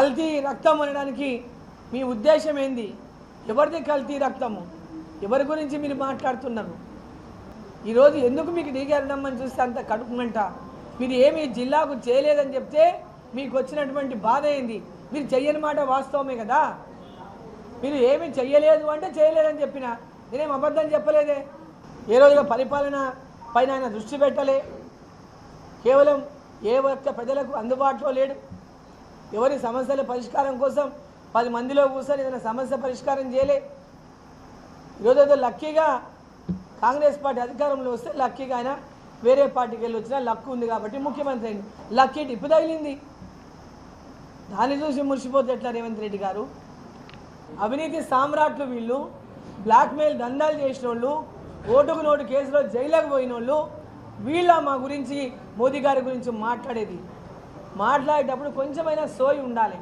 కల్తీ రక్తం అనడానికి మీ ఉద్దేశం ఏంది? ఎవరిది కల్తీ రక్తము? ఎవరి గురించి మీరు మాట్లాడుతున్నారు? ఈరోజు ఎందుకు మీకు డీకేరడమని చూస్తే అంత కడుపుమంట? మీరు ఏమి జిల్లాకు చేయలేదని చెప్తే మీకు వచ్చినటువంటి బాధ ఏంది? మీరు చెయ్యని మాట వాస్తవమే కదా. మీరు ఏమి చెయ్యలేదు అంటే చేయలేదని చెప్పిన, నేనేం అబద్ధం చెప్పలేదే. ఏ రోజుగా పరిపాలన పైన ఆయన దృష్టి పెట్టలే. కేవలం ఏ ఒక్క ప్రజలకు అందుబాటులో లేడు. ఎవరి సమస్యల పరిష్కారం కోసం 10 మందిలో కూర్చొని ఏదైనా సమస్య పరిష్కారం చేయలే. ఈరోజు లక్కీగా కాంగ్రెస్ పార్టీ అధికారంలో వస్తే లక్కీగా ఆయన వేరే పార్టీకి వెళ్ళి వచ్చినా లక్కు ఉంది కాబట్టి ముఖ్యమంత్రి అయింది. లక్కీ టిప్పు తగిలింది. దాన్ని చూసి మురిసిపోతే ఎట్లా రేవంత్ రెడ్డి గారు? అవినీతి సామ్రాట్లు వీళ్ళు, బ్లాక్మెయిల్ దందాలు చేసిన వాళ్ళు, ఓటుకు నోటు కేసులో జైలుకు పోయిన వాళ్ళు వీళ్ళ మా గురించి మోదీ గారి గురించి మాట్లాడేది. మాట్లాడేటప్పుడు కొంచెమైనా సోయి ఉండాలి.